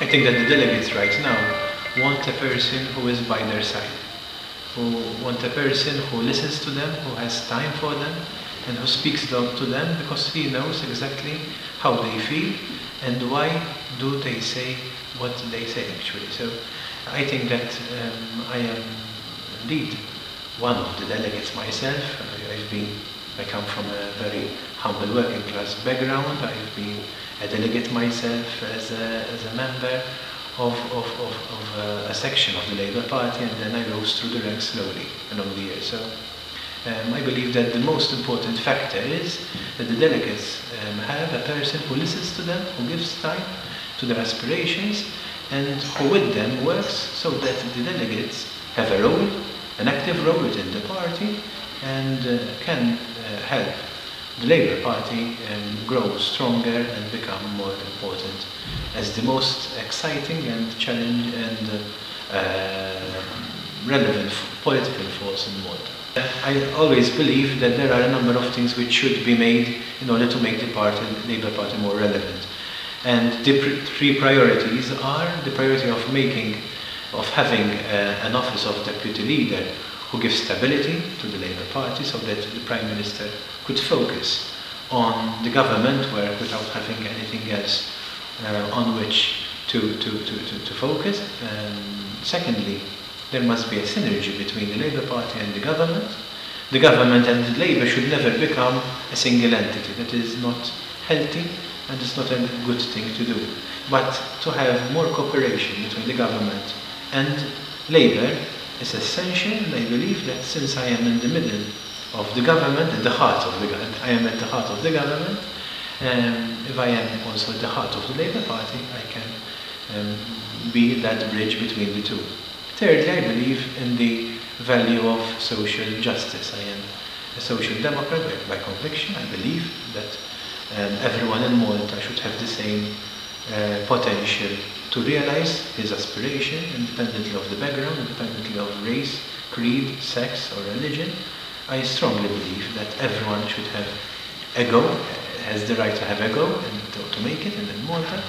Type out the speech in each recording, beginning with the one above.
I think that the delegates right now want a person who is by their side, who want a person who listens to them, who has time for them, and who speaks to them because he knows exactly how they feel and why do they say what they say actually. So I think that I am indeed one of the delegates myself. I come from a very humble working class background. I've been a delegate myself as a member of a section of the Labour Party, and then I rose through the ranks slowly along the years. So I believe that the most important factor is that the delegates have a person who listens to them, who gives time to their aspirations, and who with them works so that the delegates have a role, an active role within the party, and can help the Labour Party grow stronger and become more important as the most exciting and challenging and relevant political force in Malta. I always believe that there are a number of things which should be made in order to make the Labour Party more relevant. And the three priorities are the priority of having an office of deputy leader who gives stability to the Labour Party so that the Prime Minister could focus on the government work without having anything else on which to focus. Secondly, there must be a synergy between the Labour Party and the government. The government and the Labour should never become a single entity. That is not healthy and it's not a good thing to do. But to have more cooperation between the government and Labour is essential, and I believe that since I am in the middle of the government, at the heart of the government, I am at the heart of the government, if I am also at the heart of the Labour Party, I can be that bridge between the two. Thirdly, I believe in the value of social justice. I am a social democrat by conviction. I believe that everyone in Malta should have the same potential to realize his aspiration, independently of the background, independently of race, creed, sex or religion. I strongly believe that everyone should have a go, has the right to have a go and to make it in Malta.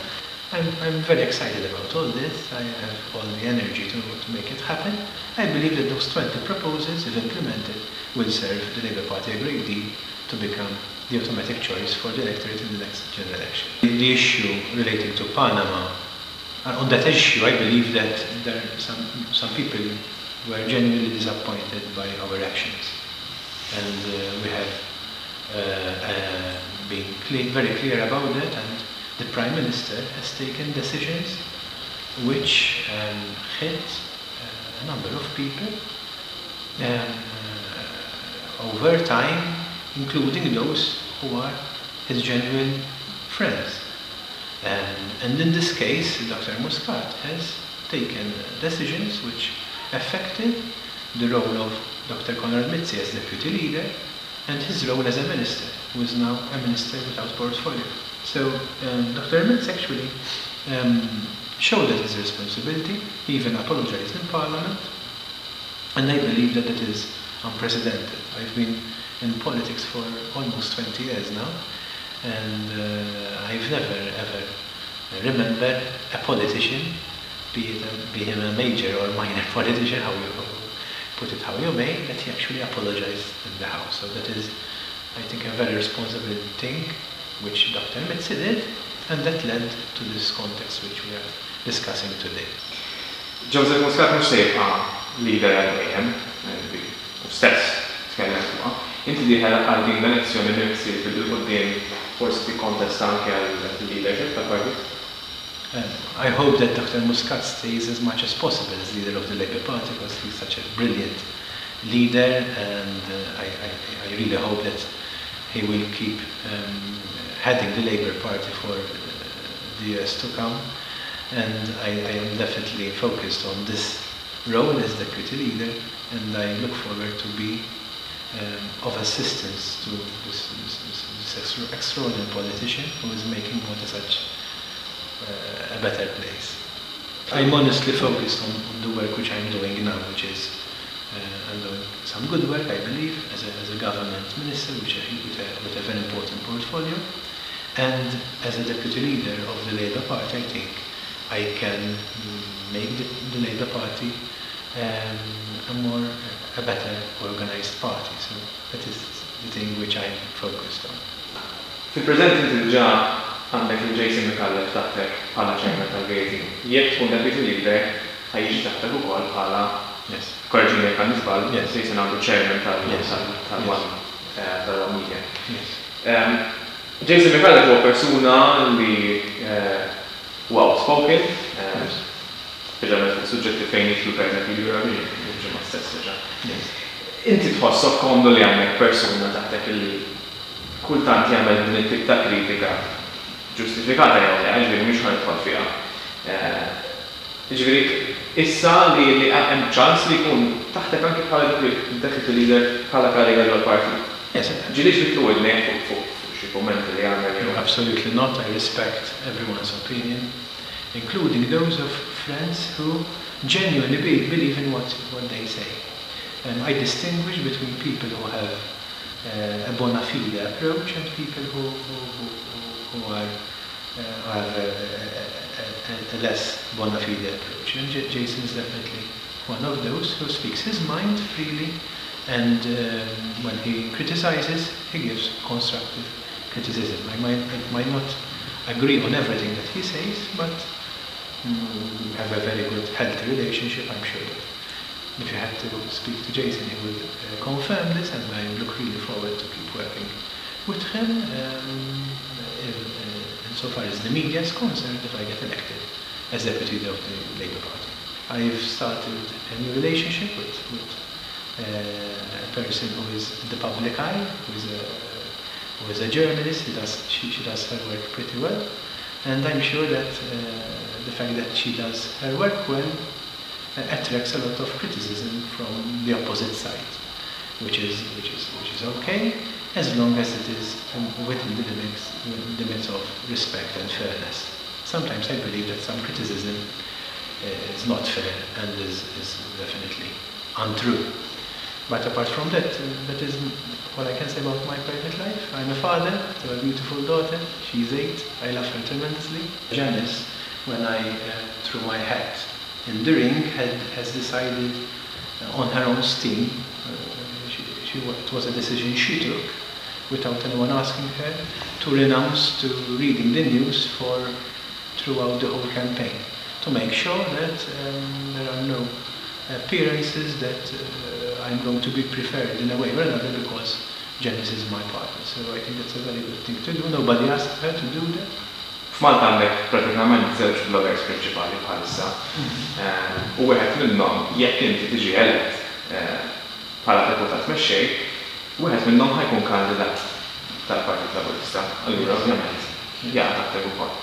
I'm very excited about all this. I have all the energy to make it happen. I believe that those 20 proposals, if implemented, will serve the Labour Party a great deal to become the automatic choice for the electorate in the next general election. The issue relating to Panama, on that issue I believe that there are some people were genuinely disappointed by our actions. And we have been very clear about that, and the Prime Minister has taken decisions which hit a number of people over time, including those who are his genuine friends. And in this case, Dr. Muscat has taken decisions which affected the role of Dr. Conrad Mizzi as deputy leader and his role as a minister, who is now a minister without portfolio. So Dr. Mizzi actually showed that his responsibility. He even apologized in Parliament, and I believe that it is unprecedented. I've been in politics for almost 20 years now, and I've never ever remembered a politician, be him a major or minor politician, how you put it how you may, that he actually apologized in the House. So that is, I think, a very responsible thing which Dr. Mizzi did, and that led to this context which we are discussing today. Joseph Muscat mhux se jibqa' leader għal-dejjem, u stess tkellem fuqha. Inti dieħel għal din l-elezzjoni li ssir fil-quddiem forsi tikkontesta anke għall-leadership tal-partit? I hope that Dr. Muscat stays as much as possible as leader of the Labour Party, because he's such a brilliant leader, and I really hope that he will keep heading the Labour Party for the years to come. And I am definitely focused on this role as deputy leader, and I look forward to be of assistance to this extraordinary politician who is making Malta such a better place. I'm honestly focused on the work which I'm doing now, which is I'm doing some good work, I believe, as a government minister, with a very important portfolio, and as a deputy leader of the Labour Party. I think I can make the Labour Party a better organised party. So that is the thing which I'm focused on. Fil-preżent inti diġà għandek il-Jason McCallum taħtek bħala ċermen tal-Gazing. Jekk tkun deputy leader, ħajjiġi taħtek ukoll bħala korġini jekk għandi żball, Jason għandu ċermen tal-One Media. Jason McCallum huwa persuna li huwa outspoken, speċjalment fuq suġġetti fejn jitlu permet il-Eurovision, ġimgħa stess diġà. Inti tħossok komdu li għandek persuna taħtek li kultant jagħmel din it-tip ta' kritika ġustifikata jew le, ġifieri mhux ħanidħol fiha. Ġifieri issa li hemm ċans li jkun taħtek anke bħala deputy leader bħala kariga tal-parti. Ġielix li tluwilnek fuq xi kummenti li għamel jew. Absolutely not. I respect everyone's opinion, including those of friends who genuinely believe in what they say. I distinguish between people who have a bona fide approach and people who have a less bona fide approach. And Jason is definitely one of those who speaks his mind freely, and when he criticizes, he gives constructive criticism. I might not agree on everything that he says, but we have a very good, healthy relationship, I'm sure that. If you had to speak to Jason, he would confirm this, and I look really forward to keep working with him. Insofar as the media is concerned, if I get elected as deputy of the Labour Party, I've started a new relationship with a person who is in the public eye, who is a journalist. She does her work pretty well, and I'm sure that the fact that she does her work well attracts a lot of criticism from the opposite side, which is okay, as long as it is within the limits of respect and fairness. Sometimes I believe that some criticism is not fair and is definitely untrue. But apart from that, that is what I can say about my private life. I'm a father to a beautiful daughter. She's 8. I love her tremendously. Janice, when I threw my hat in the ring, has decided on her own steam. It was a decision she took without anyone asking her to renounce to reading the news throughout the whole campaign, to make sure that there are no appearances that I'm going to be preferred in a way or another because Janice is my partner. So I think that's a very good thing to do. Nobody asked her to do that. F'Malta għandek pratikament żewġ bloggers prinċipali bħalissa. U wieħed minnhom jekk inti tiġi elett bħala deputat mexxej, wieħed minnhom ħajkun kandidat tal-Partit Laburista. Allura ovvjament jaqgħod ukoll.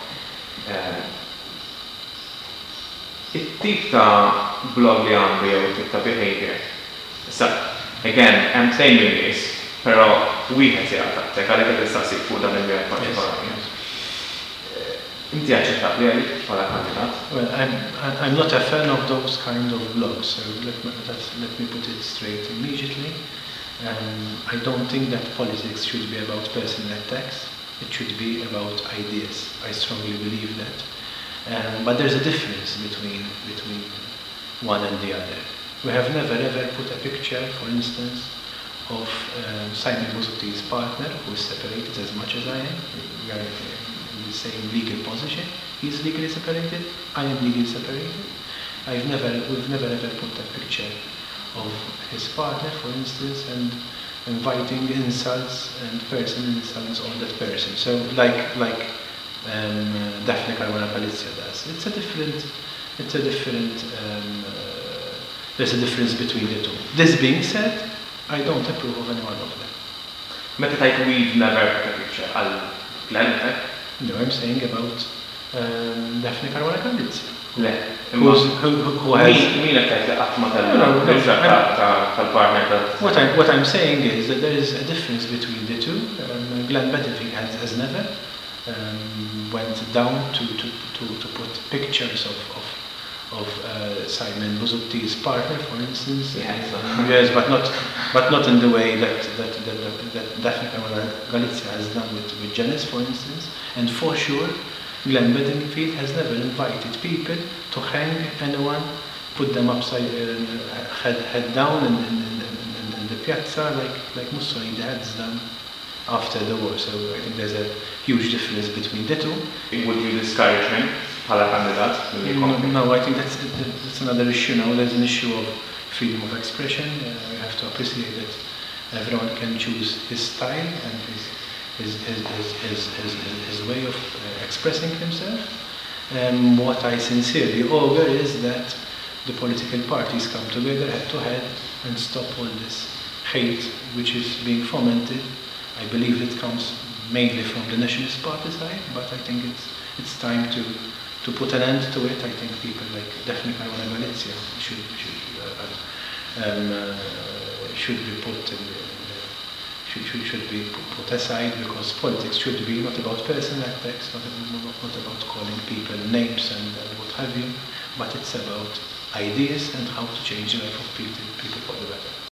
It-tip ta' blog li għandu jew it-tip ta' behavior. Issa, again, hemm tnejn minn nies, però wieħed jaqgħod għalhekk qed tistaqsik fuq dan il-wieħed partikolari. Inti aċċettat li għalik bħala kandidat? Well, I'm not a fan of those kind of blogs, so let me put it straight immediately. I don't think that politics should be about personal attacks. It should be about ideas. I strongly believe that. But there's a difference between one and the other. We have never ever put a picture, for instance, of Simon Busutti's partner, who is separated as much as I am. We are in the same legal position. He's legally separated. I am legally separated. We've never ever put a picture of his partner, for instance, and inviting insults and personal insults on that person. So like Daphne Caruana Galizia does. There's a difference between the two. This being said, I don't approve of any one of them. Meta tajt we've never put a picture għal Glenn? No, I'm saying about Daphne Caruana Galizia. Le. Who has... Min għattajt li għatma tal-partner? What I'm saying is that there is a difference between the two. Glenn Bedingfield has never went down to put pictures of Simon Busutti's partner, for instance. Yes, but not in the way that Daphne Caruana Galizia has done with Janice, for instance. And for sure, Glenn Bedingfield has never invited people to hang anyone, put them upside, head down in the piazza like Mussolini had done after the war. So I think there's a huge difference between the two. Would you discourage him bħala kandidat? No, I think that's another issue now. There's an issue of freedom of expression. We have to appreciate that everyone can choose his style and his way of expressing himself. What I sincerely augur is that the political parties come together head to head and stop all this hate which is being fomented. I believe it comes mainly from the Nationalist Party side, but I think it's time to put an end to it. I think people like Daphne Caruana Galizia should be put aside, because politics should be not about personal attacks, not about calling people names and what have you, but it's about ideas and how to change the life of people for the better.